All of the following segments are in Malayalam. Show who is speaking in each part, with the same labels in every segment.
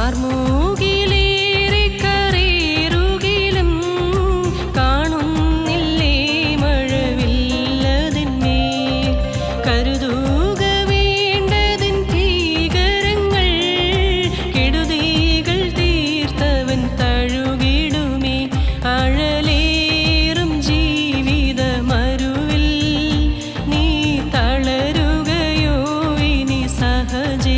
Speaker 1: കാർമൂകിലേറി കരേറുകിലും കാണുന്നില്ലേ മഴവില്ലതിന്മേൽ കരുതുക വേണ്ടതിൻ ഭീകരങ്ങൾ കെടുതികൾ തീർത്തവൻ തഴുകിടുമേ അഴലേറും ജീവിത മരുവിൽ നീ തളരുകയോ ഇനി സഹജേ.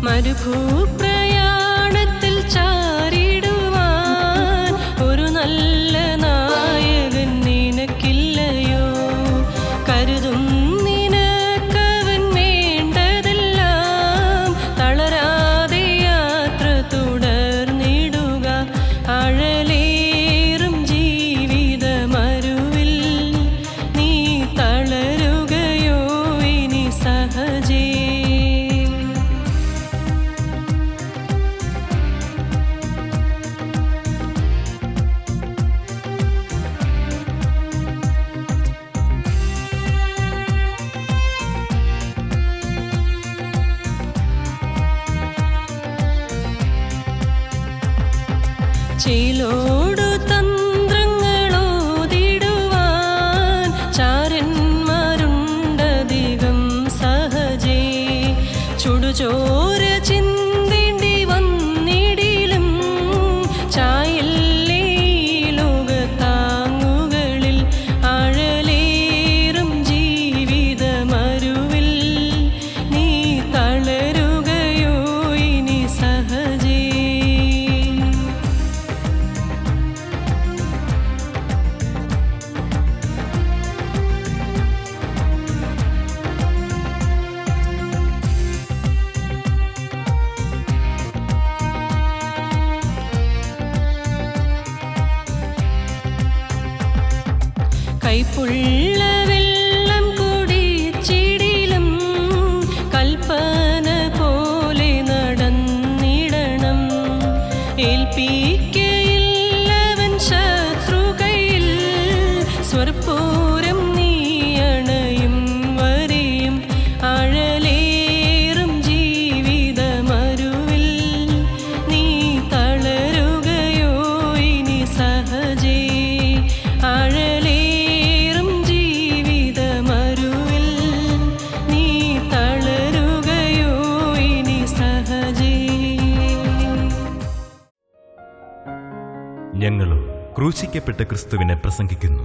Speaker 1: മരുഭൂപ്രയാണത്തിൽ ചാരിടുവാൻ ഒരു നല്ല നായകൻ നിനക്കില്ലയോ? കരുതും നിനക്കവൻ വേണ്ടതെല്ലാം തളരാതെ യാത്ര തുടർന്നിടുക അഴലേറും ജീവിത മരുവിൽ നീ തളരുകയോ ഇനി സഹജേ. ചേലോടു തന്ത്രങ്ങളോതിടുവാൻ ചാരന്മാരുണ്ടധികം സഹജേ. ചുടുചോര ചിന്തേണ്ടി വന്നിടിലും ചായല്ലേ ലോകത്താങ്ങുകളിൽ അഴലേറും ജീവിത മരുവിൽ നീ തളരുകയോ ഇനി സഹജേ. കൈപ്പുള്ള വെള്ളം കുടിച്ചിടിലും കൽപ്പന പോലെ നടന്നിടണം. ഏൽപ്പിക്കയില്ലവൻ ശത്രുകയിൽ സ്വർപ്പൂരം നീ അണയും വരെയും അഴലേറും ജീവിത മരുവിൽ നീ തളരുകയോ ഇനി സഹജേ. അഴലേറും ജീവിത മരുവിൽ നീ തളരുകയോ ഇനി സഹജേ.
Speaker 2: ഞങ്ങളും ക്രൂശിക്കപ്പെട്ട ക്രിസ്തുവിനെ പ്രസംഗിക്കുന്നു.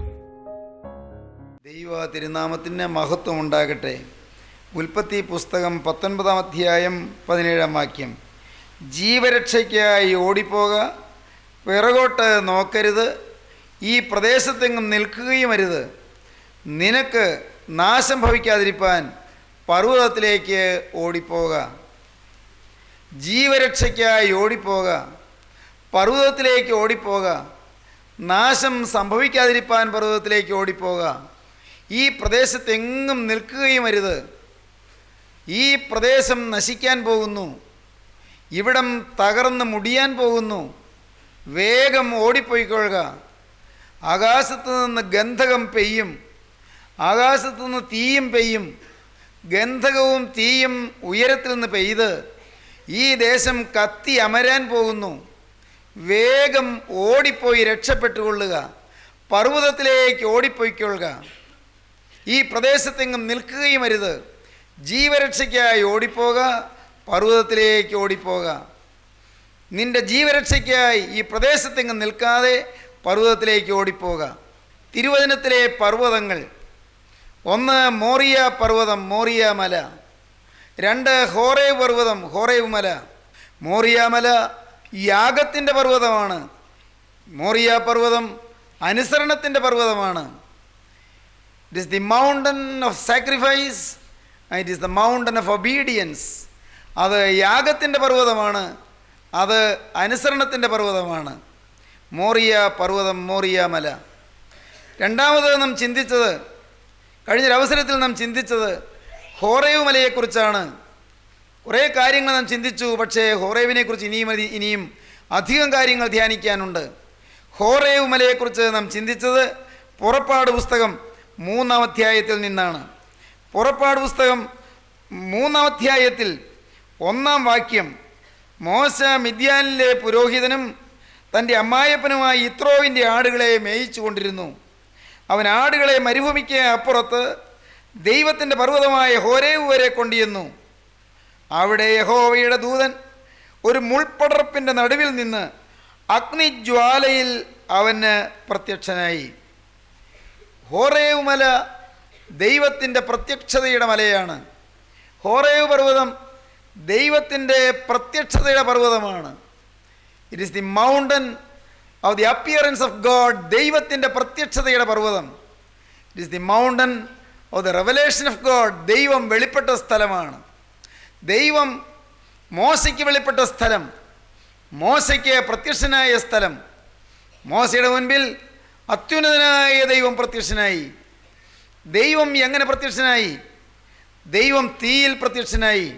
Speaker 3: ദൈവ തിരുനാമത്തിന് മഹത്വം ഉണ്ടാകട്ടെ. ഉൽപ്പത്തി പുസ്തകം 19-ാം അധ്യായം 17-ാം വാക്യം. ജീവരക്ഷയ്ക്കായി ഓടിപ്പോക, പിറകോട്ട് നോക്കരുത്, ഈ പ്രദേശത്തെങ്ങും നിൽക്കുകയും അരുത്. നിനക്ക് നാശം ഭവിക്കാതിരിപ്പാൻ പർവ്വതത്തിലേക്ക് ഓടിപ്പോക. ജീവരക്ഷയ്ക്കായി ഓടിപ്പോക, പർവ്വതത്തിലേക്ക് ഓടിപ്പോക. നാശം സംഭവിക്കാതിരിപ്പാൻ പർവ്വതത്തിലേക്ക് ഓടിപ്പോക. ഈ പ്രദേശത്തെങ്ങും നിൽക്കുകയും അരുത്. ഈ പ്രദേശം നശിക്കാൻ പോകുന്നു. ഇവിടം തകർന്ന് മുടിയാൻ പോകുന്നു. വേഗം ഓടിപ്പോയിക്കൊള്ളുക. ആകാശത്തു നിന്ന് ഗന്ധകം പെയ്യും. ആകാശത്തു നിന്ന് തീയും പെയ്യും. ഗന്ധകവും തീയും ഉയരത്തിൽ നിന്ന് പെയ്ത് ഈ ദേശം കത്തി അമരാൻ പോകുന്നു. വേഗം ഓടിപ്പോയി രക്ഷപ്പെട്ടുകൊള്ളുക. പർവ്വതത്തിലേക്ക് ഓടിപ്പോയിക്കൊള്ളുക. ഈ പ്രദേശത്തെങ്ങും നിൽക്കുകയും അരുത്. ജീവരക്ഷയ്ക്കായി ഓടിപ്പോക, പർവ്വതത്തിലേക്ക് ഓടിപ്പോക. നിന്റെ ജീവരക്ഷയ്ക്കായി ഈ പ്രദേശത്തെങ്ങും നിൽക്കാതെ പർവ്വതത്തിലേക്ക് ഓടിപ്പോക. തിരുവചനത്തിലെ പർവ്വതങ്ങൾ: 1 മോറിയ പർവ്വതം, മോറിയ മല. 2 ഹോറേവ് പർവ്വതം, ഹോറേവ് മല. മോറിയ മല യാഗത്തിൻ്റെ പർവ്വതമാണ്. മോറിയ പർവ്വതം അനുസരണത്തിൻ്റെ പർവ്വതമാണ്. It is the mountain of sacrifice, it is the mountain of obedience. അത് യാഗത്തിൻ്റെ പർവ്വതമാണ്, അത് അനുസരണത്തിൻ്റെ പർവ്വതമാണ്. മോറിയ പർവ്വതം, മോറിയ മല. രണ്ടാമത് നാം ചിന്തിച്ചത്, കഴിഞ്ഞൊരവസരത്തിൽ നാം ചിന്തിച്ചത്, ഹോറേവ് മലയെക്കുറിച്ചാണ്. കുറേ കാര്യങ്ങൾ നാം ചിന്തിച്ചു. പക്ഷേ ഹോറേവിനെക്കുറിച്ച് ഇനിയും അധികം കാര്യങ്ങൾ ധ്യാനിക്കാനുണ്ട്. ഹോറേവ് മലയെക്കുറിച്ച് നാം ചിന്തിച്ചത് പുറപ്പാട് പുസ്തകം 3-ാം അധ്യായത്തിൽ നിന്നാണ്. പുറപ്പാട് പുസ്തകം 3-ാം അധ്യായത്തിൽ 1-ാം വാക്യം, മോശ മിദ്യാനിലെ പുരോഹിതനും തൻ്റെ അമ്മായപ്പനുമായ യിത്രോവിൻ്റെ ആടുകളെ മേയിച്ചു കൊണ്ടിരുന്നു. അവൻ ആടുകളെ മരുഭൂമിക്ക് അപ്പുറത്ത് ദൈവത്തിൻ്റെ പർവ്വതമായ ഹോരേവ് വരെ കൊണ്ടുചെന്നു. അവിടെ യഹോവയുടെ ദൂതൻ ഒരു മുൾപടർപ്പിൻ്റെ നടുവിൽ നിന്ന് അഗ്നിജ്വാലയിൽ അവന് പ്രത്യക്ഷനായി. ഹോറേവ് മല ദൈവത്തിൻ്റെ പ്രത്യക്ഷതയുടെ മലയാണ്. ഹോറേവ് പർവ്വതം ദൈവത്തിൻ്റെ പ്രത്യക്ഷതയുടെ പർവ്വതമാണ്. It is the mountain of the appearance of God. ദൈവത്തിൻ്റെ പ്രത്യക്ഷതയുടെ പർവ്വതം. It is the mountain of the revelation of God. ദൈവം വെളിപ്പെട്ട സ്ഥലമാണ്. ദൈവം മോശയ്ക്ക് വെളിപ്പെട്ട സ്ഥലം, മോശയ്ക്ക് പ്രത്യക്ഷനായ സ്ഥലം. മോശയുടെ മുൻപിൽ അത്യുന്നതനായ ദൈവം പ്രത്യക്ഷനായി. ദൈവം എങ്ങനെ പ്രത്യക്ഷനായി? ദൈവം തീയിൽ പ്രത്യക്ഷനായി.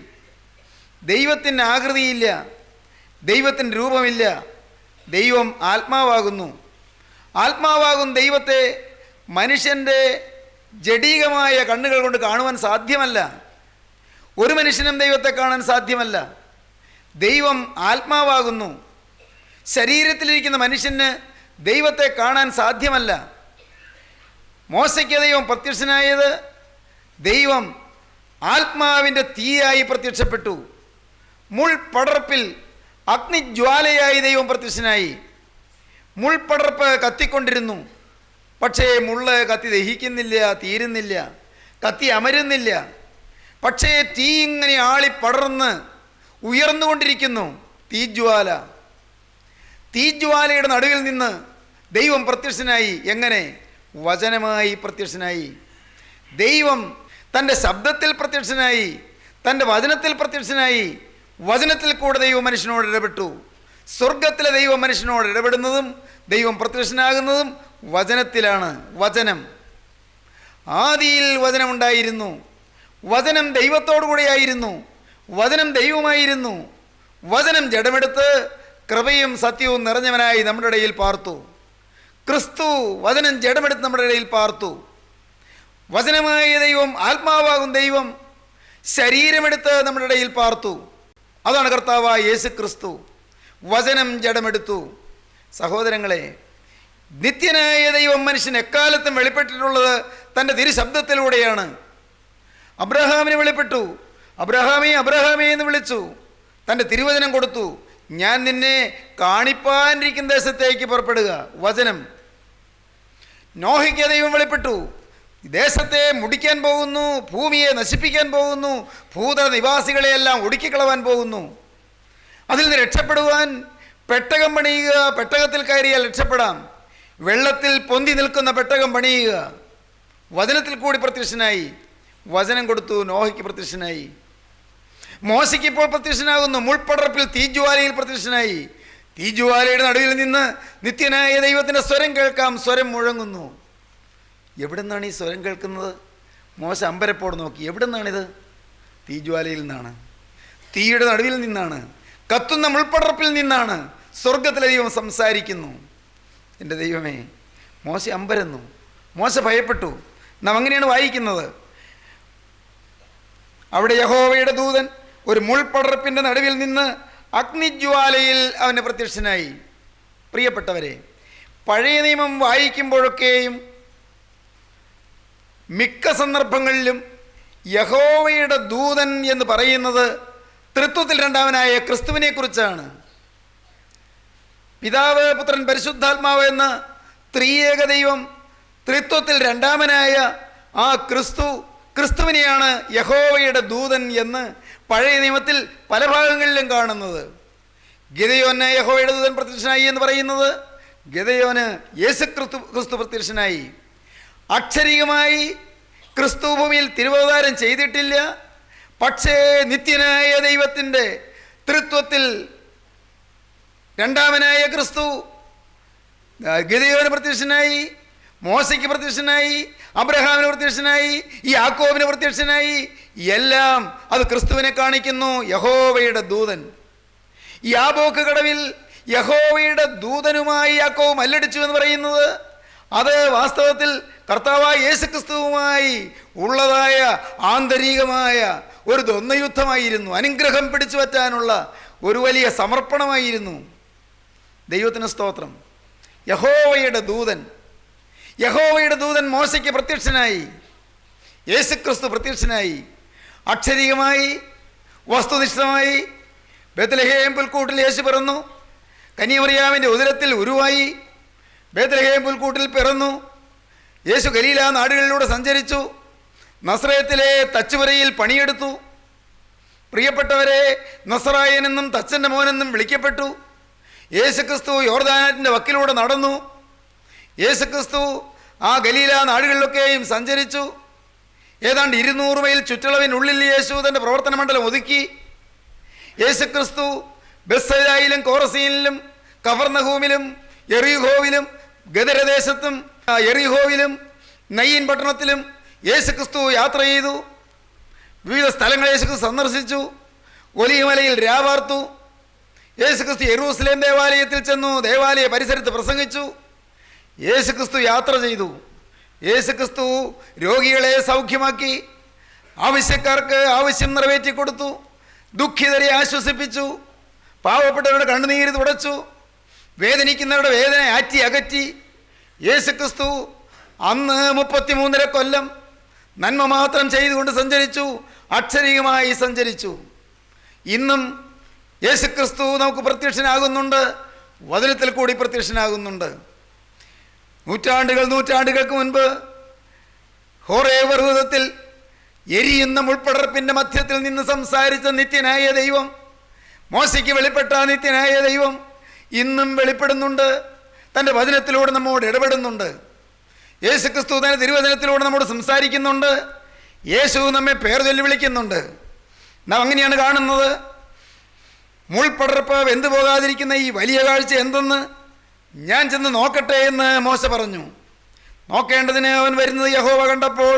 Speaker 3: ദൈവത്തിന് ആകൃതിയില്ല, ദൈവത്തിന് രൂപമില്ല. ദൈവം ആത്മാവാകുന്നു. ആത്മാവാകുന്ന ദൈവത്തെ മനുഷ്യൻ്റെ ജഡീകമായ കണ്ണുകൾ കൊണ്ട് കാണുവാൻ സാധ്യമല്ല. ഒരു മനുഷ്യനും ദൈവത്തെ കാണാൻ സാധ്യമല്ല. ദൈവം ആത്മാവാകുന്നു. ശരീരത്തിലിരിക്കുന്ന മനുഷ്യന് ദൈവത്തെ കാണാൻ സാധ്യമല്ല. മോശയ്ക്ക് ദൈവം പ്രത്യക്ഷനായത് ദൈവം ആത്മാവിൻ്റെ തീയായി പ്രത്യക്ഷപ്പെട്ടു. മുൾപടർപ്പിൽ അഗ്നിജ്വാലയായി ദൈവം പ്രത്യക്ഷനായി. മുൾപടർപ്പ് കത്തിക്കൊണ്ടിരുന്നു. പക്ഷേ മുള്ള് കത്തി ദഹിക്കുന്നില്ല, തീരുന്നില്ല, കത്തി അമരുന്നില്ല. പക്ഷേ തീ ഇങ്ങനെ ആളിപ്പടർന്ന് ഉയർന്നുകൊണ്ടിരിക്കുന്നു. തീജ്വാല. തീജ്വാലയുടെ നടുവിൽ നിന്ന് ദൈവം പ്രത്യക്ഷനായി. എങ്ങനെ? വചനമായി പ്രത്യക്ഷനായി. ദൈവം തൻ്റെ ശബ്ദത്തിൽ പ്രത്യക്ഷനായി, തൻ്റെ വചനത്തിൽ പ്രത്യക്ഷനായി. വചനത്തിൽ കൂടെ ദൈവം മനുഷ്യനോട് ഇടപെട്ടു. സ്വർഗത്തിലെ ദൈവം മനുഷ്യനോട് ഇടപെടുന്നതും ദൈവം പ്രത്യക്ഷനാകുന്നതും വചനത്തിലാണ്. വചനം. ആദിയിൽ വചനമുണ്ടായിരുന്നു. വചനം ദൈവത്തോടു കൂടെയായിരുന്നു. വചനം ദൈവമായിരുന്നു. വചനം ജഡമെടുത്ത് കൃപയും സത്യവും നിറഞ്ഞവനായി നമ്മുടെ ഇടയിൽ പാർത്തു. ക്രിസ്തു വചനം ജഡമെടുത്ത് നമ്മുടെ ഇടയിൽ പാർത്തു. വചനമായ ദൈവം, ആത്മാവാകും ദൈവം ശരീരമെടുത്ത് നമ്മുടെ ഇടയിൽ പാർത്തു. അതാണ് കർത്താവായ യേശു ക്രിസ്തു. വചനം ജഡമെടുത്തു. സഹോദരങ്ങളെ, നിത്യനായ ദൈവം മനുഷ്യൻ എക്കാലത്തും വെളിപ്പെട്ടിട്ടുള്ളത് തൻ്റെ തിരുശബ്ദത്തിലൂടെയാണ്. അബ്രഹാമിന് വെളിപ്പെട്ടു. അബ്രഹാമേ അബ്രഹാമേ എന്ന് വിളിച്ചു. തൻ്റെ തിരുവചനം കൊടുത്തു. ഞാൻ നിന്നെ കാണിപ്പാനിരിക്കുന്ന ദേശത്തേക്ക് പുറപ്പെടുക. വചനം. നോഹയ്ക്ക് ദൈവം വെളിപ്പെട്ടു. ദേശത്തെ മുടിക്കാൻ പോകുന്നു, ഭൂമിയെ നശിപ്പിക്കാൻ പോകുന്നു, ഭൂതനിവാസികളെയെല്ലാം ഒടുക്കിക്കളവാൻ പോകുന്നു. അതിൽ നിന്ന് രക്ഷപ്പെടുവാൻ പെട്ടകം പണിയുക. പെട്ടകത്തിൽ കയറിയാൽ രക്ഷപ്പെടാം. വെള്ളത്തിൽ പൊന്തി നിൽക്കുന്ന പെട്ടകം പണിയുക. വചനത്തിൽ കൂടി പ്രത്യക്ഷനായി. വചനം കൊടുത്തു. നോഹയ്ക്ക് പ്രത്യക്ഷനായി. മോശയ്ക്ക് ഇപ്പോൾ പ്രത്യക്ഷനാകുന്നു. മുൾപടർപ്പിൽ തീജ്വാലയിൽ പ്രത്യക്ഷനായി. തീജ്വാലയുടെ നടുവിൽ നിന്ന് നിത്യനായ ദൈവത്തിൻ്റെ സ്വരം കേൾക്കാം. സ്വരം മുഴങ്ങുന്നു. എവിടെ നിന്നാണ് ഈ സ്വരം കേൾക്കുന്നത്? മോശ അമ്പരപ്പോട് നോക്കി. എവിടെ നിന്നാണിത്? തീജ്വാലയിൽ നിന്നാണ്. തീയുടെ നടുവിൽ നിന്നാണ്. കത്തുന്ന മുൾപടർപ്പിൽ നിന്നാണ്. സ്വർഗത്തിലെ ദൈവം സംസാരിക്കുന്നു. എൻ്റെ ദൈവമേ, മോശ അമ്പരന്നു. മോശ ഭയപ്പെട്ടു. നാം അങ്ങനെയാണ് വായിക്കുന്നത്. അവിടെ യഹോവയുടെ ദൂതൻ ഒരു മുൾപടർപ്പിൻ്റെ നടുവിൽ നിന്ന് അഗ്നിജ്വാലയിൽ അവന് പ്രത്യക്ഷനായി. പ്രിയപ്പെട്ടവരെ, പഴയ നിയമം വായിക്കുമ്പോഴൊക്കെയും മിക്ക സന്ദർഭങ്ങളിലും യഹോവയുടെ ദൂതൻ എന്ന് പറയുന്നത് തൃത്വത്തിൽ രണ്ടാമനായ ക്രിസ്തുവിനെ കുറിച്ചാണ്. പിതാവ്, പുത്രൻ, പരിശുദ്ധാത്മാവ് എന്ന ത്രിയേക ദൈവം, ത്രിത്വത്തിൽ രണ്ടാമനായ ആ ക്രിസ്തുവിനെയാണ് യഹോവയുടെ ദൂതൻ എന്ന് പഴയ നിയമത്തിൽ പല ഭാഗങ്ങളിലും കാണുന്നത്. ഗിദെയോന് യഹോവയുടെ ദൂതൻ പ്രത്യക്ഷനായി എന്ന് പറയുന്നത് ഗിദെയോന് യേശു ക്രിസ്തു പ്രത്യക്ഷനായി. അക്ഷരികമായി ക്രിസ്തു ഭൂമിയിൽ തിരുവവതാരം ചെയ്തിട്ടില്ല. പക്ഷേ നിത്യനായ ദൈവത്തിൻ്റെ തൃത്വത്തിൽ രണ്ടാമനായ ക്രിസ്തു ഗിദെയോന് പ്രത്യക്ഷനായി, മോശയ്ക്ക് പ്രത്യക്ഷനായി, അബ്രഹാമിന് പ്രത്യക്ഷനായി, യാക്കോബിന് പ്രത്യക്ഷനായി, എല്ലാം അത് ക്രിസ്തുവിനെ കാണിക്കുന്നു. യഹോവയുടെ ദൂതൻ. ഈ യാബോക്ക് കടവിൽ യഹോവയുടെ ദൂതനുമായി യാക്കോബ് മല്ലടിച്ചു എന്ന് പറയുന്നത് അത് വാസ്തവത്തിൽ കർത്താവായ യേശുക്രിസ്തുവുമായി ഉള്ളതായ ആന്തരികമായ ഒരു ദ്വന്ദ്വയുദ്ധമായിരുന്നു. അനുഗ്രഹം പിടിച്ചു പറ്റാനുള്ള ഒരു വലിയ സമർപ്പണമായിരുന്നു. ദൈവത്തിന് സ്തോത്രം. യഹോവയുടെ ദൂതൻ മോശയ്ക്ക് പ്രത്യക്ഷനായി. യേശുക്രിസ്തു പ്രത്യക്ഷനായി. അക്ഷരികമായി, വസ്തുനിഷ്ഠമായി ബേത്ലഹേം പുൽക്കൂട്ടിൽ യേശു പിറന്നു. കന്യാമറിയാമിൻ്റെ ഉദരത്തിൽ ഉരുവായി ബേത്ലഹേം പുൽക്കൂട്ടിൽ പിറന്നു. യേശു ഗലീല നാടുകളിലൂടെ സഞ്ചരിച്ചു. നസ്രയത്തിലെ തച്ചുവരയിൽ പണിയെടുത്തു. പ്രിയപ്പെട്ടവരെ, നസ്രായനെന്നും തച്ചൻ്റെ മോനെന്നും വിളിക്കപ്പെട്ടു. യേശുക്രിസ്തു യോർദാനത്തിൻ്റെ വക്കിലൂടെ നടന്നു. യേശുക്രിസ്തു ആ ഗലീല നാടുകളിലൊക്കെയും സഞ്ചരിച്ചു. ഏതാണ്ട് 200 മൈൽ ചുറ്റളവിനുള്ളിൽ യേശു തൻ്റെ പ്രവർത്തന മണ്ഡലം ഒതുക്കി. യേശുക്രിസ്തു ബെത്സയിലും കോറസീനിലും കഫർന്നഹൂമിലും യെറിഹോവിലും ഗദരദേശത്തും യെറിഹോവിലും നയീൻ പട്ടണത്തിലും യേശുക്രിസ്തു യാത്ര ചെയ്തു. വിവിധ സ്ഥലങ്ങൾ യേശുക്രിസ്തു സന്ദർശിച്ചു. ഒലിവുമലയിൽ രാവാർത്തു. യേശുക്രിസ്തു യെരൂശലേം ദേവാലയത്തിൽ ചെന്നു ദേവാലയ പരിസരത്ത് പ്രസംഗിച്ചു. യേശുക്രിസ്തു യാത്ര ചെയ്തു. യേശുക്രിസ്തു രോഗികളെ സൗഖ്യമാക്കി. ആവശ്യക്കാർക്ക് ആവശ്യം നിറവേറ്റി കൊടുത്തു. ദുഃഖിതരെ ആശ്വസിപ്പിച്ചു. പാവപ്പെട്ടവരുടെ കണ്ണുനീര് തുടച്ചു. വേദനിക്കുന്നവരുടെ വേദന ആറ്റി അകറ്റി. യേശുക്രിസ്തു അന്ന് 33.5 കൊല്ലം നന്മ മാത്രം ചെയ്തുകൊണ്ട് സഞ്ചരിച്ചു. അക്ഷരികമായി സഞ്ചരിച്ചു. ഇന്നും യേശുക്രിസ്തു നമുക്ക് പ്രത്യക്ഷനാകുന്നുണ്ട്. വചനത്തിൽ കൂടി പ്രത്യക്ഷനാകുന്നുണ്ട്. നൂറ്റാണ്ടുകൾക്ക് മുൻപ് ഹോറേബ് പർവ്വതത്തിൽ എരിയുന്ന മുൾപ്പടർപ്പിൻ്റെ മധ്യത്തിൽ നിന്ന് സംസാരിച്ച നിത്യനായ ദൈവം, മോശയ്ക്ക് വെളിപ്പെട്ട നിത്യനായ ദൈവം ഇന്നും വെളിപ്പെടുന്നുണ്ട്. തൻ്റെ വചനത്തിലൂടെ നമ്മോട് ഇടപെടുന്നുണ്ട്. യേശുക്രിസ്തു തൻ്റെ തിരുവചനത്തിലൂടെ നമ്മോട് സംസാരിക്കുന്നുണ്ട്. യേശു നമ്മെ പേർ ചൊല്ലി വിളിക്കുന്നുണ്ട്. നാം അങ്ങനെയാണ് കാണുന്നത്. മുൾപ്പടർപ്പ് വെന്തു പോകാതിരിക്കുന്ന ഈ വലിയ കാഴ്ച എന്തെന്ന് ഞാൻ ചെന്ന് നോക്കട്ടെ എന്ന് മോശ പറഞ്ഞു. നോക്കേണ്ടതിന് അവൻ വരുന്നത് യഹോവ കണ്ടപ്പോൾ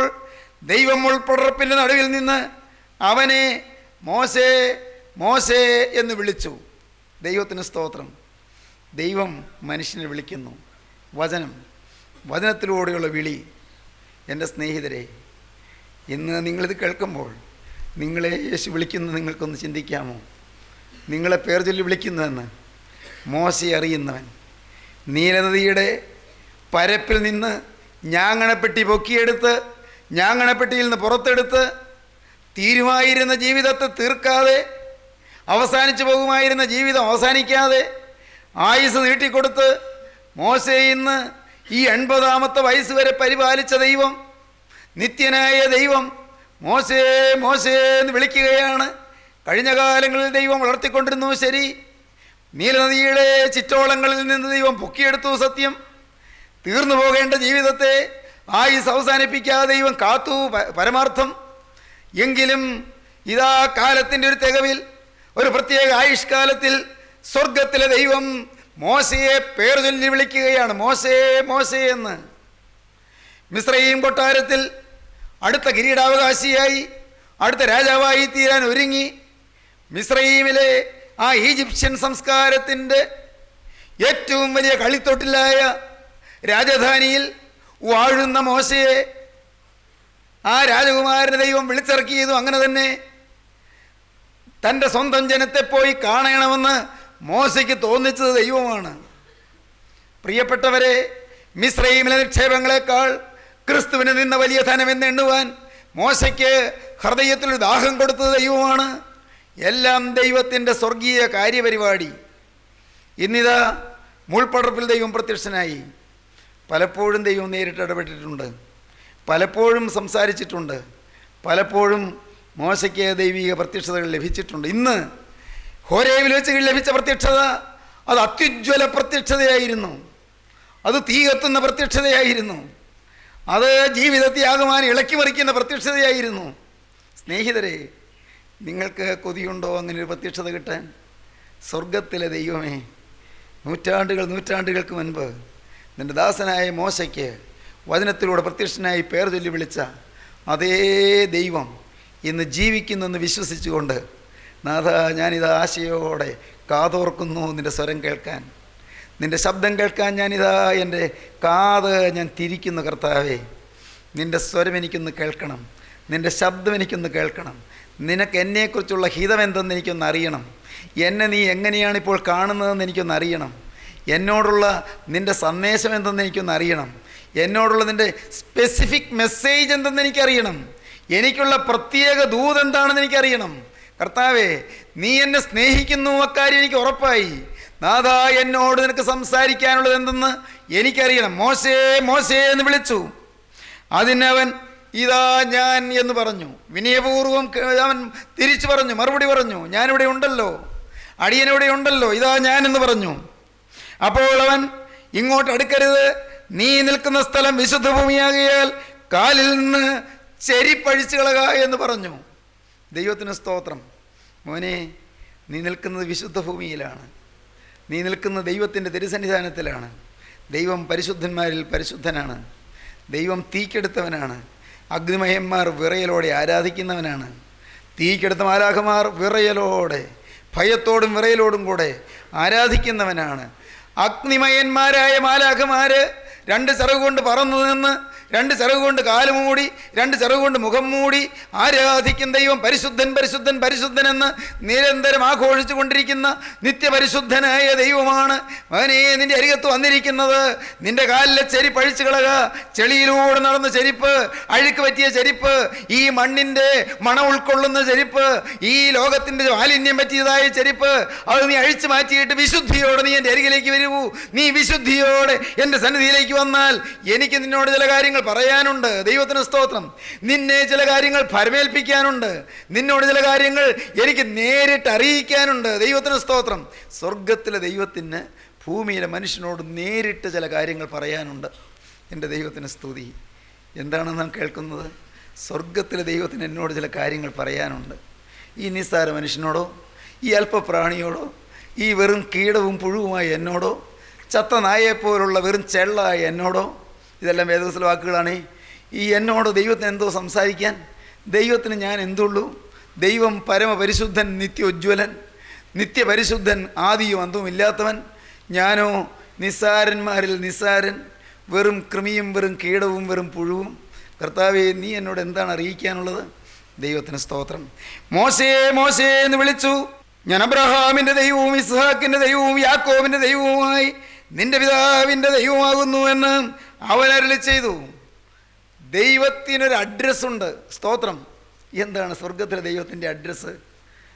Speaker 3: ദൈവം മുൾപ്പടർപ്പിൻ്റെ നടുവിൽ നിന്ന് അവനെ മോശേ മോശേ എന്ന് വിളിച്ചു. ദൈവത്തിന് സ്തോത്രം. ദൈവം മനുഷ്യനെ വിളിക്കുന്നു. വചനത്തിലൂടെയുള്ള വിളി. എൻ്റെ സ്നേഹിതരെ, ഇന്ന് നിങ്ങളിത് കേൾക്കുമ്പോൾ നിങ്ങളെ യേശു വിളിക്കുന്നത് നിങ്ങൾക്കൊന്ന് ചിന്തിക്കാമോ? നിങ്ങളെ പേർ ചൊല്ലി വിളിക്കുന്നതെന്ന് മോശയെ അറിയുന്നവൻ നീലനദിയുടെ പരപ്പിൽ നിന്ന് ഞാങ്ങണപ്പെട്ടി പൊക്കിയെടുത്ത് ഞാങ്ങണപ്പെട്ടിയിൽ നിന്ന് പുറത്തെടുത്ത് തീരുമായിരുന്ന ജീവിതത്തെ തീർക്കാതെ, അവസാനിച്ചു പോകുമായിരുന്ന ജീവിതം അവസാനിക്കാതെ ആയുസ് നീട്ടിക്കൊടുത്ത് മോശയെ ഇന്ന് ഈ 80-ാമത്തെ വയസ്സ് വരെ പരിപാലിച്ച ദൈവം, നിത്യനായ ദൈവം മോശേ മോശേ എന്ന് വിളിക്കുകയാണ്. കഴിഞ്ഞ കാലങ്ങളിൽ ദൈവം വളർത്തിക്കൊണ്ടിരുന്നു, ശരി. നീലനദിയുടെ ചിറ്റോളങ്ങളിൽ നിന്ന് ദൈവം പൊക്കിയെടുത്തു, സത്യം. തീർന്നു പോകേണ്ട ജീവിതത്തെ ആയുസ് അവസാനിപ്പിക്കാതെ ദൈവം കാത്തു, പരമാർത്ഥം. എങ്കിലും ഇതാ കാലത്തിൻ്റെ ഒരു തികവിൽ, ഒരു പ്രത്യേക ആയുഷ്കാലത്തിൽ സ്വർഗത്തിലെ ദൈവം മോശയെ പേർ ചൊല്ലി വിളിക്കുകയാണ്, മോശേ മോശേ എന്ന്. മിസ്രയീം കൊട്ടാരത്തിൽ അടുത്ത കിരീടാവകാശിയായി, അടുത്ത രാജാവായി തീരാൻ ഒരുങ്ങി മിസ്രയീമിലെ ആ ഈജിപ്ഷ്യൻ സംസ്കാരത്തിൻ്റെ ഏറ്റവും വലിയ കളിത്തൊട്ടിലായ രാജധാനിയിൽ വാഴുന്ന മോശയെ ആ രാജകുമാരനെ ദൈവം വിളിച്ചിറക്കിയതും അങ്ങനെ തന്നെ. തൻ്റെ സ്വന്തം ജനത്തെ പോയി കാണണമെന്ന് മോശയ്ക്ക് തോന്നിച്ചത് ദൈവമാണ്. പ്രിയപ്പെട്ടവരെ, മിസ്രയീമിലെ നിക്ഷേപങ്ങളെക്കാൾ ക്രിസ്തുവിന് നിന്ന വലിയ ധനമെന്ന് എണ്ണുവാൻ മോശയ്ക്ക് ഹൃദയത്തിലൊരു ദാഹം കൊടുത്തത് ദൈവമാണ്. എല്ലാം ദൈവത്തിൻ്റെ സ്വർഗീയ കാര്യപരിപാടി. ഇന്നിതാ മുൾപ്പടർപ്പിൽ ദൈവം പ്രത്യക്ഷനായി. പലപ്പോഴും ദൈവം നേരിട്ട് ഇടപെട്ടിട്ടുണ്ട്, പലപ്പോഴും സംസാരിച്ചിട്ടുണ്ട്, പലപ്പോഴും മോശയ്ക്ക് ദൈവിക പ്രത്യക്ഷതകൾ ലഭിച്ചിട്ടുണ്ട്. ഇന്ന് ഹോരേബിൽ വെച്ച് ലഭിച്ച പ്രത്യക്ഷത അത് അത്യുജ്വല പ്രത്യക്ഷതയായിരുന്നു. അത് തീ കത്തുന്ന പ്രത്യക്ഷതയായിരുന്നു. അത് ജീവിതത്തെ ആകമാനം ഇളക്കി മറിക്കുന്ന പ്രത്യക്ഷതയായിരുന്നു. സ്നേഹിതരെ, നിങ്ങൾക്ക് കൊതിയുണ്ടോ അങ്ങനെ ഒരു പ്രത്യക്ഷത കിട്ടാൻ? സ്വർഗത്തിലെ ദൈവമേ, നൂറ്റാണ്ടുകൾക്ക് മുൻപ് നിൻ്റെ ദാസനായ മോശയ്ക്ക് വചനത്തിലൂടെ പ്രത്യക്ഷനായി പേർ ചൊല്ലി വിളിച്ച അതേ ദൈവം ഇന്ന് ജീവിക്കുന്നെന്ന് വിശ്വസിച്ചുകൊണ്ട് നാഥ, ഞാനിത് ആശയോടെ കാതോർക്കുന്നു നിൻ്റെ സ്വരം കേൾക്കാൻ, നിൻ്റെ ശബ്ദം കേൾക്കാൻ. ഞാനിതാ എൻ്റെ കാത് ഞാൻ തിരിക്കുന്നു കർത്താവേ. നിൻ്റെ സ്വരം എനിക്കൊന്ന് കേൾക്കണം, നിൻ്റെ ശബ്ദം എനിക്കൊന്ന് കേൾക്കണം. നിനക്ക് എന്നെക്കുറിച്ചുള്ള ഹിതമെന്തെന്ന് എനിക്കൊന്ന് അറിയണം. എന്നെ നീ എങ്ങനെയാണിപ്പോൾ കാണുന്നതെന്ന് എനിക്കൊന്ന് അറിയണം. എന്നോടുള്ള നിൻ്റെ സന്ദേശം എന്തെന്ന് എനിക്കൊന്ന് അറിയണം. എന്നോടുള്ള നിൻ്റെ സ്പെസിഫിക് മെസ്സേജ് എന്തെന്ന് എനിക്കറിയണം. എനിക്കുള്ള പ്രത്യേക ദൂത് എന്താണെന്ന് എനിക്കറിയണം. കർത്താവേ, നീ എന്നെ സ്നേഹിക്കുന്നു, അക്കാര്യം എനിക്ക് ഉറപ്പായി. നാഥ, എന്നോട് നിനക്ക് സംസാരിക്കാനുള്ളത് എന്തെന്ന് എനിക്കറിയണം. മോശേ മോശേ എന്ന് വിളിച്ചു. അതിനവൻ ഇതാ ഞാൻ എന്ന് പറഞ്ഞു. വിനയപൂർവ്വം അവൻ തിരിച്ചു പറഞ്ഞു, മറുപടി പറഞ്ഞു, ഞാനിവിടെ ഉണ്ടല്ലോ, അടിയനിവിടെ ഉണ്ടല്ലോ, ഇതാ ഞാൻ എന്ന് പറഞ്ഞു. അപ്പോൾ അവൻ, ഇങ്ങോട്ട് അടുക്കരുത്, നീ നിൽക്കുന്ന സ്ഥലം വിശുദ്ധ ഭൂമിയാകിയാൽ കാലിൽ നിന്ന് ചെരിപ്പഴിച്ചു കളക എന്ന് പറഞ്ഞു. ദൈവത്തിന് സ്തോത്രം. മോനെ, നീ നിൽക്കുന്നത് വിശുദ്ധ ഭൂമിയിലാണ്. നീ നിൽക്കുന്ന ദൈവത്തിൻ്റെ തിരുസന്നിധാനത്തിലാണ്. ദൈവം പരിശുദ്ധന്മാരിൽ പരിശുദ്ധനാണ്. ദൈവം തീക്കെടുത്തവനാണ്. അഗ്നിമയന്മാർ വിറയലോടെ ആരാധിക്കുന്നവനാണ്. തീക്കെടുത്ത മാലാഖമാർ വിറയലോടെ, ഭയത്തോടും വിറയലോടും കൂടെ ആരാധിക്കുന്നവനാണ്. അഗ്നിമയന്മാരായ മാലാഖമാർ രണ്ട് ചിറക് കൊണ്ട് പറന്നു നിന്ന്, രണ്ട് ചിറക് കൊണ്ട് കാല് മൂടി, രണ്ട് ചിറക് കൊണ്ട് മുഖം മൂടി ആരാധിക്കും ദൈവം പരിശുദ്ധൻ പരിശുദ്ധൻ പരിശുദ്ധൻ എന്ന് നിരന്തരം ആഘോഷിച്ചു കൊണ്ടിരിക്കുന്ന നിത്യപരിശുദ്ധനായ ദൈവമാണ്. അവനെ നിന്റെ അരികത്ത് വന്നിരിക്കുന്നത്. നിന്റെ കാലിലെ ചെരിപ്പ് അഴിച്ചു കളക. ചെളിയിലൂടെ നടന്ന ചെരിപ്പ്, അഴുക്ക് പറ്റിയ ചെരിപ്പ്, ഈ മണ്ണിൻ്റെ മണം ഉൾക്കൊള്ളുന്ന ചെരിപ്പ്, ഈ ലോകത്തിൻ്റെ മാലിന്യം പറ്റിയതായ ചെരിപ്പ്, അത് നീ അഴിച്ചു മാറ്റിയിട്ട് വിശുദ്ധിയോടെ നീ എൻ്റെ അരികിലേക്ക് വരൂ. നീ വിശുദ്ധിയോടെ എൻ്റെ സന്നിധിയിലേക്ക് വന്നാൽ എനിക്ക് നിന്നോട് ചില കാര്യങ്ങൾ പറയാനുണ്ട്. ദൈവത്തിന് സ്തോത്രം. നിന്നെ ചില കാര്യങ്ങൾ പരമേൽപ്പിക്കാനുണ്ട്. നിന്നോട് ചില കാര്യങ്ങൾ എനിക്ക് നേരിട്ട് അറിയിക്കാനുണ്ട്. ദൈവത്തിന് സ്തോത്രം. സ്വർഗത്തിലെ ദൈവത്തിന് ഭൂമിയിലെ മനുഷ്യനോട് നേരിട്ട് ചില കാര്യങ്ങൾ പറയാനുണ്ട്. എൻ്റെ ദൈവത്തിന് സ്തുതി. എന്താണ് നാം കേൾക്കുന്നത്? സ്വർഗത്തിലെ ദൈവത്തിന് എന്നോട് ചില കാര്യങ്ങൾ പറയാനുണ്ട്. ഈ നിസ്സാര മനുഷ്യനോടോ, ഈ അല്പപ്രാണിയോടോ, ഈ വെറും കീടവും പുഴുവുമായി എന്നോടോ, ചത്ത നായെപ്പോലുള്ള വെറും ചെള്ളായ എന്നോടോ, ഇതെല്ലാം വേദപുസ്തക വാക്കുകളാണ്. ഈ എന്നോട് ദൈവത്തിന് എന്തോ സംസാരിക്കാൻ? ദൈവത്തിന് ഞാൻ എന്തുള്ളൂ? ദൈവം പരമപരിശുദ്ധൻ, നിത്യോജ്വലൻ, നിത്യപരിശുദ്ധൻ, ആദിയും അന്തവും ഇല്ലാത്തവൻ. ഞാനോ നിസ്സാരന്മാരിൽ നിസ്സാരൻ, വെറും കൃമിയും വെറും കീടവും വെറും പുഴുവും. കർത്താവേ, നീ എന്നോട് എന്താണ് അറിയിക്കാനുള്ളത്? ദൈവത്തിന് സ്തോത്രം. മോശേ മോശേ എന്ന് വിളിച്ചു. ഞാൻ അബ്രഹാമിൻ്റെ ദൈവവും ഇസ്ഹാക്കിൻ്റെ ദൈവവും യാക്കോബിൻ്റെ ദൈവവുമായി നിന്റെ പിതാവിൻ്റെ ദൈവമാകുന്നു എന്ന് അവൻ അരുളി ചെയ്തു. ദൈവത്തിനൊരു അഡ്രസ്സുണ്ട്. സ്തോത്രം. എന്താണ് സ്വർഗത്തിലെ ദൈവത്തിൻ്റെ അഡ്രസ്സ്?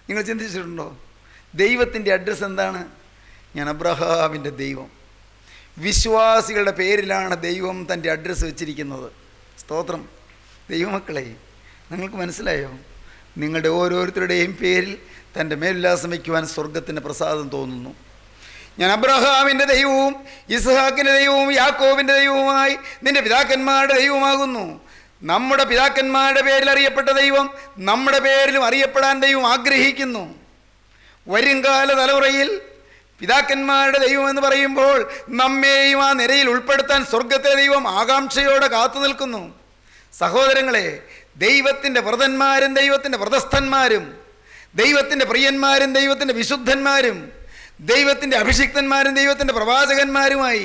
Speaker 3: നിങ്ങൾ ചിന്തിച്ചിട്ടുണ്ടോ? ദൈവത്തിൻ്റെ അഡ്രസ്സ് എന്താണ്? ഞാൻ അബ്രഹാമിൻ്റെ ദൈവം. വിശ്വാസികളുടെ പേരിലാണ് ദൈവം തൻ്റെ അഡ്രസ്സ് വെച്ചിരിക്കുന്നത്. സ്തോത്രം. ദൈവമക്കളെ, നിങ്ങൾക്ക് മനസ്സിലായോ? നിങ്ങളുടെ ഓരോരുത്തരുടെയും പേരിൽ തൻ്റെ മേലുല്ലാസം വയ്ക്കുവാൻ സ്വർഗത്തിൻ്റെ പ്രസാദം തോന്നുന്നു. ഞാൻ അബ്രഹാമിൻ്റെ ദൈവവും ഇസ്ഹാക്കിൻ്റെ ദൈവവും യാക്കോബിൻ്റെ ദൈവവുമായി നിന്റെ പിതാക്കന്മാരുടെ ദൈവമാകുന്നു. നമ്മുടെ പിതാക്കന്മാരുടെ പേരിൽ അറിയപ്പെട്ട ദൈവം നമ്മുടെ പേരിലും അറിയപ്പെടാൻ ദൈവം ആഗ്രഹിക്കുന്നു. വരുംകാല തലമുറയിൽ പിതാക്കന്മാരുടെ ദൈവം എന്ന് പറയുമ്പോൾ നമ്മെയും ആ നിരയിൽ ഉൾപ്പെടുത്താൻ സ്വർഗത്തിലെ ദൈവം ആകാംക്ഷയോടെ കാത്തു നിൽക്കുന്നു. സഹോദരങ്ങളെ, ദൈവത്തിൻ്റെ വ്രതന്മാരും ദൈവത്തിൻ്റെ വ്രതസ്ഥന്മാരും, ദൈവത്തിൻ്റെ പ്രിയന്മാരും ദൈവത്തിൻ്റെ വിശുദ്ധന്മാരും, ദൈവത്തിൻ്റെ അഭിഷിക്തന്മാരും ദൈവത്തിൻ്റെ പ്രവാചകന്മാരുമായി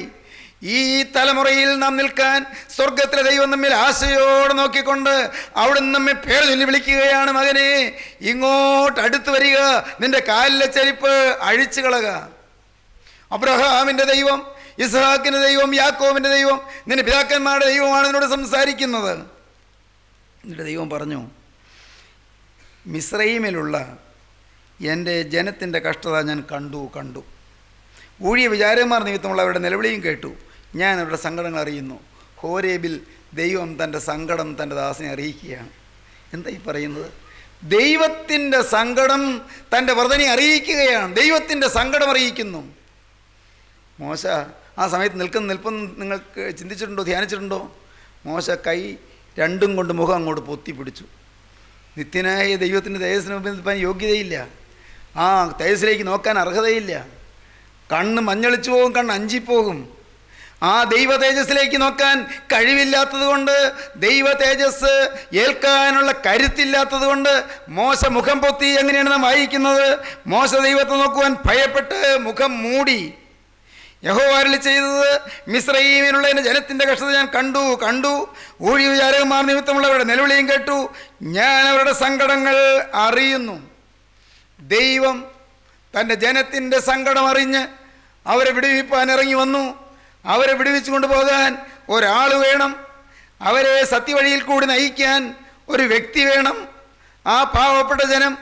Speaker 3: ഈ തലമുറയിൽ നാം നിൽക്കാൻ സ്വർഗത്തിലെ ദൈവം നമ്മിൽ ആശയോടെ നോക്കിക്കൊണ്ട് അവിടുന്ന് നമ്മെ പേര് ചൊല്ലി വിളിക്കുകയാണ്. മകനെ, ഇങ്ങോട്ട് അടുത്ത് വരിക, നിന്റെ കാലിലെ ചെരിപ്പ് അഴിച്ചു കളക. അബ്രഹാമിൻ്റെ ദൈവം, ഇസ്ഹാക്കിൻ്റെ ദൈവം, യാക്കോബിൻ്റെ ദൈവം, നിന്റെ പിതാക്കന്മാരുടെ ദൈവമാണ് നിന്നോട് സംസാരിക്കുന്നത്. നിന്റെ ദൈവം പറഞ്ഞു, മിസ്രയീമിലുള്ള എൻ്റെ ജനത്തിൻ്റെ കഷ്ടത ഞാൻ കണ്ടു. ഊഴിയ വിചാരന്മാർ നിമിത്തമുള്ള അവരുടെ നിലവിളിയും കേട്ടു. ഞാൻ അവരുടെ സങ്കടങ്ങൾ അറിയുന്നു. ഹോരേബിൽ ദൈവം തൻ്റെ സങ്കടം തൻ്റെ ദാസനെ അറിയിക്കുകയാണ്. എന്താ ഈ പറയുന്നത്? ദൈവത്തിൻ്റെ സങ്കടം തൻ്റെ വ്രതനെ അറിയിക്കുകയാണ്. ദൈവത്തിൻ്റെ സങ്കടം അറിയിക്കുന്നു. മോശ ആ സമയത്ത് നിൽപ്പം നിങ്ങൾക്ക് ചിന്തിച്ചിട്ടുണ്ടോ, ധ്യാനിച്ചിട്ടുണ്ടോ? മോശ കൈ രണ്ടും കൊണ്ട് മുഖം അങ്ങോട്ട് പൊത്തിപ്പിടിച്ചു. നിത്യനായ ദൈവത്തിൻ്റെ തേജസ്സിന് മുമ്പിൽ നിൽപ്പാൻ യോഗ്യതയില്ല. ആ തേജസ്സിലേക്ക് നോക്കാൻ അർഹതയില്ല. കണ്ണ് മഞ്ഞളിച്ചു പോകും, കണ്ണ് അഞ്ചിപ്പോകും. ആ ദൈവ തേജസ്സിലേക്ക് നോക്കാൻ കഴിവില്ലാത്തത് കൊണ്ട്, ദൈവ തേജസ് ഏൽക്കാനുള്ള കരുത്തില്ലാത്തത് കൊണ്ട് മോശ മുഖം പൊത്തി. എങ്ങനെയാണ് നാം വായിക്കുന്നത്? മോശ ദൈവത്തെ നോക്കുവാൻ ഭയപ്പെട്ട് മുഖം മൂടി. യഹോവ അരുളി ചെയ്തത്, മിസ്രയീമിലുള്ള എൻ്റെ ജനത്തിൻ്റെ കഷ്ടത ഞാൻ കണ്ടു. ഊഴി വിചാരകന്മാർ നിമിത്തമുള്ളവരുടെ നിലവിളിയും കേട്ടു. ഞാൻ അവരുടെ സങ്കടങ്ങൾ അറിയുന്നു. ദൈവം തൻ്റെ ജനത്തിൻ്റെ സങ്കടം അറിഞ്ഞ് അവരെ വിടുവിപ്പാൻ ഇറങ്ങി വന്നു. അവരെ വിടുവിച്ചു കൊണ്ടുപോകാൻ ഒരാൾ വേണം. അവരെ സത്യവഴിയിൽ കൂടി നയിക്കാൻ ഒരു വ്യക്തി വേണം. ആ പാവപ്പെട്ട ജനം,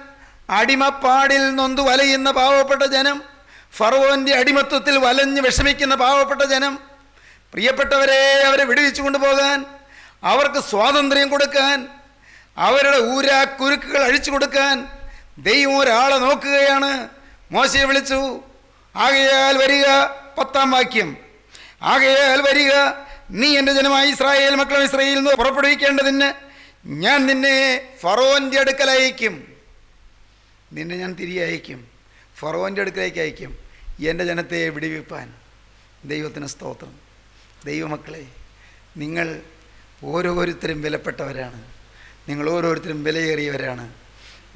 Speaker 3: അടിമപ്പാടിൽ നൊന്തു വലയുന്ന പാവപ്പെട്ട ജനം, ഫറവോൻ്റെ അടിമത്വത്തിൽ വലഞ്ഞ് വിഷമിക്കുന്ന പാവപ്പെട്ട ജനം, പ്രിയപ്പെട്ടവരെ, അവരെ വിടുവിച്ചു കൊണ്ടുപോകാൻ, അവർക്ക് സ്വാതന്ത്ര്യം കൊടുക്കാൻ, അവരുടെ ഊരാക്കുരുക്കുകൾ അഴിച്ചു കൊടുക്കാൻ ദൈവം ഒരാളെ നോക്കുകയാണ്. മോശയെ വിളിച്ചു. ആകയാൽ വരിക, 10-ാം വാക്യം. ആകയാൽ വരിക, നീ എൻ്റെ ജനമായ ഇസ്രായേൽ മക്കളെ ഇസ്രായേലിൽ നിന്ന് പുറപ്പെടുവിക്കേണ്ടതിന് ഞാൻ നിന്നെ ഫറവോൻ്റെ അടുക്കൽ അയക്കും. നിന്നെ ഞാൻ തിരികെ അയക്കും, ഫറവോൻ്റെ അടുക്കലേക്ക് അയക്കും, എൻ്റെ ജനത്തെ വിടുവിപ്പാൻ. ദൈവത്തിന് സ്തോത്രം. ദൈവമക്കളെ, നിങ്ങൾ ഓരോരുത്തരും വിലപ്പെട്ടവരാണ്. നിങ്ങൾ ഓരോരുത്തരും വിലയേറിയവരാണ്.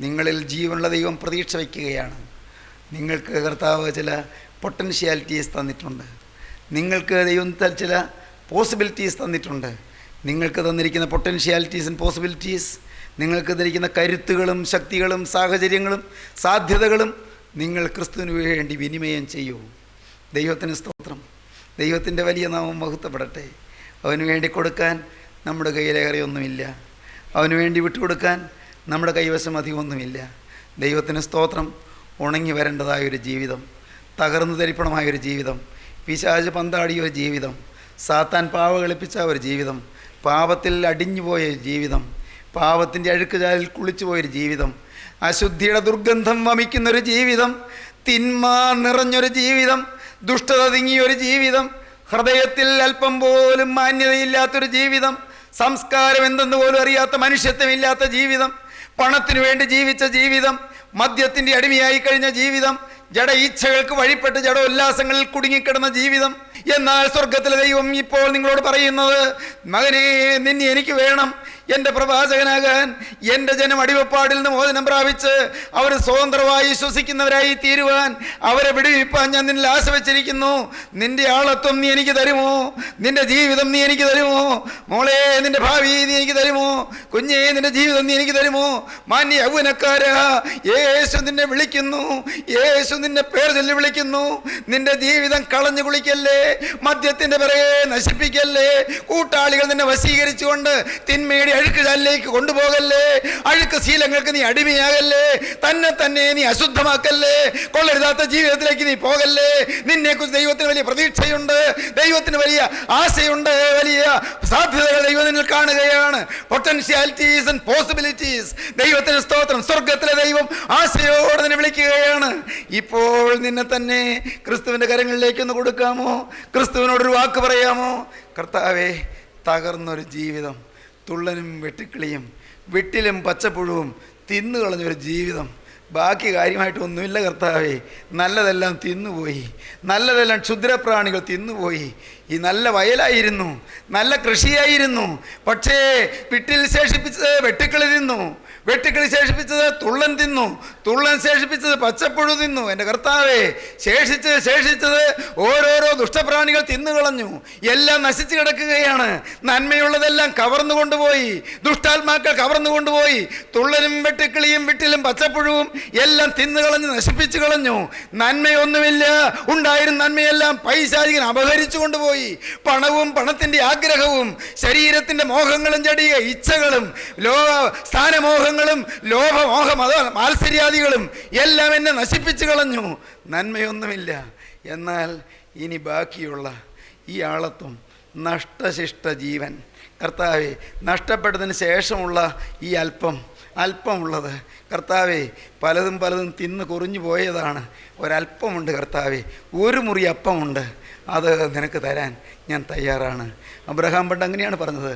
Speaker 3: നിങ്ങളിൽ ജീവനുള്ള ദൈവം പ്രതീക്ഷ വയ്ക്കുകയാണ്. നിങ്ങൾക്ക് കർത്താവ് ചില പൊട്ടൻഷ്യാലിറ്റീസ് തന്നിട്ടുണ്ട്. നിങ്ങൾക്ക് ദൈവം ചില പോസിബിലിറ്റീസ് തന്നിട്ടുണ്ട്. നിങ്ങൾക്ക് തന്നിരിക്കുന്ന പൊട്ടൻഷ്യാലിറ്റീസ് ആൻഡ് പോസിബിലിറ്റീസ്, നിങ്ങൾക്ക് തന്നിരിക്കുന്ന കരുത്തുകളും ശക്തികളും സാഹചര്യങ്ങളും സാധ്യതകളും നിങ്ങൾ ക്രിസ്തുവിന് വേണ്ടി വിനിമയം ചെയ്യൂ. ദൈവത്തിന് സ്തോത്രം. ദൈവത്തിൻ്റെ വലിയ നാമം മഹത്വപ്പെടട്ടെ. അവന് വേണ്ടി കൊടുക്കാൻ നമ്മുടെ കയ്യിലേറെയൊന്നുമില്ല. അവന് വേണ്ടി വിട്ടുകൊടുക്കാൻ നമ്മുടെ കൈവശം അധികമൊന്നുമില്ല. ദൈവത്തിന് സ്തോത്രം. ഉണങ്ങി വരേണ്ടതായൊരു ജീവിതം, തകർന്നു തരിപ്പണമായൊരു ജീവിതം, പിശാച് പന്താടിയ ഒരു ജീവിതം, സാത്താൻ പാവ കളിപ്പിച്ച ഒരു ജീവിതം, പാപത്തിൽ അടിഞ്ഞുപോയ ജീവിതം, പാപത്തിൻ്റെ അഴുക്കുചാലിൽ കുളിച്ചുപോയൊരു ജീവിതം, അശുദ്ധിയുടെ ദുർഗന്ധം വമിക്കുന്നൊരു ജീവിതം, തിന്മ നിറഞ്ഞൊരു ജീവിതം, ദുഷ്ടത തിങ്ങിയൊരു ജീവിതം, ഹൃദയത്തിൽ അല്പം പോലും മാന്യതയില്ലാത്തൊരു ജീവിതം, സംസ്കാരം എന്തെന്ന് പോലും അറിയാത്ത മനുഷ്യത്വമില്ലാത്ത ജീവിതം, പണത്തിനു വേണ്ടി ജീവിച്ച ജീവിതം, മദ്യത്തിൻ്റെ അടിമയായി കഴിഞ്ഞ ജീവിതം, ജഡ ഇച്ഛകൾക്ക് വഴിപ്പെട്ട് ജഡ ഉല്ലാസങ്ങളിൽ കുടുങ്ങിക്കിടന്ന ജീവിതം. എന്നാൽ സ്വർഗത്തിലെ ദൈവം ഇപ്പോൾ നിങ്ങളോട് പറയുന്നത്, മകനെ, നിന്നെ എനിക്ക് വേണം. എൻ്റെ പ്രവാചകനാകാൻ, എൻ്റെ ജനം അടിമപ്പാടിൽ നിന്ന് മോചനം പ്രാപിച്ച് അവർ സ്വതന്ത്രമായി ശ്വസിക്കുന്നവരായി തീരുവാൻ, അവരെ വിടുവിപ്പാൻ ഞാൻ നിന്നിൽ ആശ വെച്ചിരിക്കുന്നു. നിൻ്റെ ആളത്വം നീ എനിക്ക് തരുമോ? നിൻ്റെ ജീവിതം നീ എനിക്ക് തരുമോ? മോളെ, നിൻ്റെ ഭാവി നീ എനിക്ക് തരുമോ? കുഞ്ഞേ, നിൻ്റെ ജീവിതം നീ എനിക്ക് തരുമോ? മാന്യ യൗവനക്കാരാ, യേശു നിന്നെ വിളിക്കുന്നു. യേശു നിന്നെ പേർ ചൊല്ലി വിളിക്കുന്നു. നിൻ്റെ ജീവിതം കളഞ്ഞു കുളിക്കല്ലേ, മദ്യത്തിൻ്റെ പിറകെ നശിപ്പിക്കല്ലേ, കൂട്ടാളികൾ നിന്നെ വശീകരിച്ചുകൊണ്ട് തിന്മയുടെ അഴുക്ക് ചാലിലേക്ക് കൊണ്ടുപോകല്ലേ, അഴുക്ക് ശീലങ്ങൾക്ക് നീ അടിമയാകല്ലേ, തന്നെ നീ അശുദ്ധമാക്കല്ലേ, കൊള്ളരുതാത്ത ജീവിതത്തിലേക്ക് നീ പോകല്ലേ. നിന്നെക്കുറിച്ച് ദൈവത്തിന് വലിയ പ്രതീക്ഷയുണ്ട്, ദൈവത്തിന് വലിയ ആശയുണ്ട്, വലിയ സാധ്യതകൾ ദൈവം നിന്നിൽ കാണുകയാണ്. Potentialities and possibilities. ദൈവത്തിന് സ്തോത്രം. സ്വർഗത്തിലെ ദൈവം ആശയോടെ നിന്നെ വിളിക്കുകയാണ്. ഇപ്പോൾ നിന്നെ തന്നെ ക്രിസ്തുവിൻ്റെ കരങ്ങളിലേക്കൊന്ന് കൊടുക്കാമോ? ക്രിസ്തുവിനോടൊരു വാക്ക് പറയാമോ? കർത്താവേ, തകർന്നൊരു ജീവിതം, തുള്ളനും വെട്ടിക്കിളിയും വിട്ടിലും പച്ചപ്പുഴുവും തിന്നുകളഞ്ഞൊരു ജീവിതം, ബാക്കി കാര്യമായിട്ടൊന്നുമില്ല കർത്താവേ. നല്ലതെല്ലാം തിന്നുപോയി, നല്ലതെല്ലാം ക്ഷുദ്രപ്രാണികൾ തിന്നുപോയി. ഈ നല്ല വയലായിരുന്നു, നല്ല കൃഷിയായിരുന്നു. പക്ഷേ വിട്ടിൽ ശേഷിപ്പിച്ചത് വെട്ടുക്കിളി തിന്നു, വെട്ടുക്കിളി ശേഷിപ്പിച്ചത് തുള്ളൻ തിന്നു, തുള്ളൻ ശേഷിപ്പിച്ചത് പച്ചപ്പുഴു തിന്നു. എൻ്റെ കർത്താവേ, ശേഷിച്ചത് ഓരോരോ ദുഷ്ടപ്രാണികൾ തിന്നുകളഞ്ഞു. എല്ലാം നശിച്ചു കിടക്കുകയാണ്. നന്മയുള്ളതെല്ലാം കവർന്നു കൊണ്ടുപോയി, ദുഷ്ടാത്മാക്കൾ കവർന്നു കൊണ്ടുപോയി. തുള്ളനും വെട്ടുക്കിളിയും വിട്ടിലും പച്ചപ്പുഴുവും എല്ലാം തിന്നുകളഞ്ഞ് നശിപ്പിച്ചു കളഞ്ഞു. നന്മയൊന്നുമില്ല. ഉണ്ടായിരുന്ന നന്മയെല്ലാം പൈശാചികൻ അപഹരിച്ചു കൊണ്ടുപോയി. പണവും പണത്തിൻ്റെ ആഗ്രഹവും ശരീരത്തിൻ്റെ മോഹങ്ങളും ജടിക ഇച്ഛകളും സ്ഥാനമോഹങ്ങളും ലോഭമോഹ മാത്സര്യാദികളും എല്ലാം എന്നെ നശിപ്പിച്ചു കളഞ്ഞു. നന്മയൊന്നുമില്ല. എന്നാൽ ഇനി ബാക്കിയുള്ള ഈ ആളത്വം, നഷ്ടശിഷ്ട ജീവൻ, കർത്താവെ, നഷ്ടപ്പെട്ടതിന് ശേഷമുള്ള ഈ അല്പമുള്ളത് കർത്താവെ, പലതും തിന്ന് കുറിഞ്ഞു പോയതാണ്. ഒരല്പമുണ്ട് കർത്താവെ, ഒരു മുറി അപ്പമുണ്ട്. അത് നിനക്ക് തരാൻ ഞാൻ തയ്യാറാണ്. അബ്രഹാം പണ്ട് അങ്ങനെയാണ് പറഞ്ഞത്,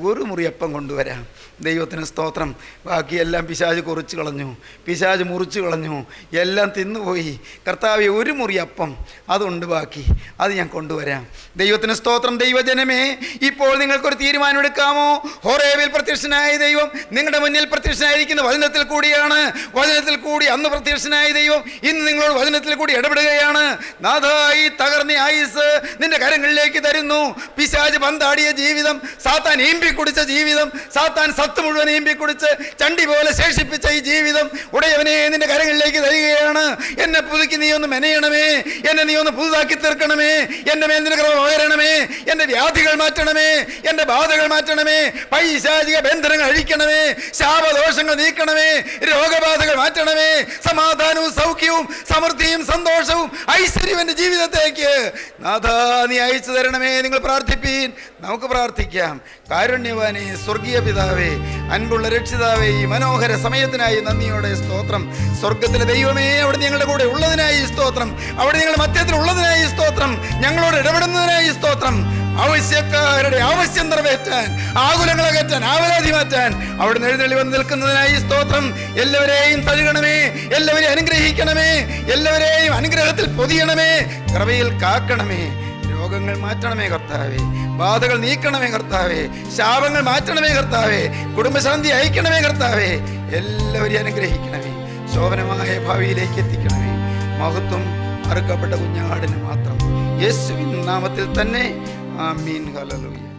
Speaker 3: ഒരു മുറിയപ്പം കൊണ്ടുവരാം. ദൈവത്തിന് സ്തോത്രം. ബാക്കിയെല്ലാം പിശാച് കുറിച്ച് കളഞ്ഞു, പിശാച് മുറിച്ച് കളഞ്ഞു, എല്ലാം തിന്നുപോയി. കർത്താവെ, ഒരു മുറിയപ്പം അതുണ്ട് ബാക്കി, അത് ഞാൻ കൊണ്ടുവരാം. ദൈവത്തിന് സ്തോത്രം. ദൈവജനമേ, ഇപ്പോൾ നിങ്ങൾക്കൊരു തീരുമാനം എടുക്കാമോ? ഹോറേബിൽ പ്രത്യക്ഷനായ ദൈവം നിങ്ങളുടെ മുന്നിൽ പ്രത്യക്ഷനായിരിക്കുന്ന വചനത്തിൽ കൂടിയാണ്. വചനത്തിൽ കൂടി അന്ന് പ്രത്യക്ഷനായ ദൈവം ഇന്ന് നിങ്ങളോട് വചനത്തിൽ കൂടി ഇടപെടുകയാണ്. നാഥായി തകർന്ന ആയുസ് നിന്റെ കരങ്ങളിലേക്ക് തരുന്നു. പിശാച് പന്താടിയ ജീവിതം, സാത്താൻ ഈമ്പിക്കുടിച്ച ജീവിതം, സാത്താൻ സത്ത് മുഴുവൻ ഈമ്പിക്കുടിച്ച് ചണ്ടി പോലെ ശേഷിപ്പിച്ച ഈ ജീവിതം ഉടയവനെ നിന്റെ കരങ്ങളിലേക്ക് തരികയാണ്. എന്നെ പുതുക്കി നീ ഒന്ന് മെനയണമേ, എന്നെ നീ ഒന്ന് പുതുതാക്കി തീർക്കണമേ, എൻ്റെ മേൽ നിന്റെ കൃപ പകരണമേ, എൻ്റെ വ്യാധികൾ മാറ്റണമേ, എൻ്റെ ബാധകൾ മാറ്റണമേ, പൈശാചിക ബന്ധനങ്ങൾ അഴിക്കണമേ, ശാപദോഷങ്ങൾ നീക്കണമേ, രോഗബാധകൾ മാറ്റണമേ, സമാധാനവും സൗഖ്യവും സമൃദ്ധിയും സന്തോഷവും ഐശ്വര്യവും എൻ്റെ ജീവിതത്തേക്ക് നാഥാ നീ അയച്ചു തരണമേ. നിങ്ങൾ പ്രാർത്ഥിപ്പീൻ, നമുക്ക് പ്രാർത്ഥിക്കാം. കാരുണ്യവാനേ, സ്വർഗീയ പിതാവേ, അൻപുള്ള രക്ഷിതാവേ, ഈ മനോഹര സമയത്തിനായി നന്ദിയോടെ സ്തോത്രം. സ്വർഗത്തിലെ ദൈവമേ, അവിടെ ഞങ്ങളുടെ കൂടെ ഉള്ളതിനായി സ്തോത്രം. അവിടെ ഞങ്ങളുടെ മധ്യത്തിൽ ഉള്ളതിനായി സ്തോത്രം. ഞങ്ങളോട് ഇടപെടുന്നതിനായി സ്തോത്രം. ആവശ്യക്കാരുടെ ആവശ്യം നിറവേറ്റാൻ, ആകുലങ്ങൾ അകറ്റാൻ, ആവലാതി മാറ്റാൻ അവിടെ എഴുന്നള്ളി വന്ന് നിൽക്കുന്നതിനായി സ്തോത്രം. എല്ലാവരെയും തഴുകണമേ, എല്ലാവരെയും അനുഗ്രഹിക്കണമേ, എല്ലാവരെയും അനുഗ്രഹത്തിൽ പൊതിയണമേ, കൃപയിൽ കാക്കണമേ. രോഗങ്ങൾ മാറ്റണമേ കർത്താവേ, ബാധകൾ നീക്കണമേ കർത്താവേ, ശാപങ്ങൾ മാറ്റണമേ കർത്താവേ, കുടുംബശാന്തി അയക്കണമേ കർത്താവേ. എല്ലാവരെയും അനുഗ്രഹിക്കണമേ, ശോഭനമായ ഭാവിയിലേക്ക് എത്തിക്കണമേ. മഹത്വം അറുക്കപ്പെട്ട കുഞ്ഞാടിന് മാത്രം, യേശുവിൻ നാമത്തിൽ തന്നെ. ആമീൻ. ഹല്ലേലൂയ.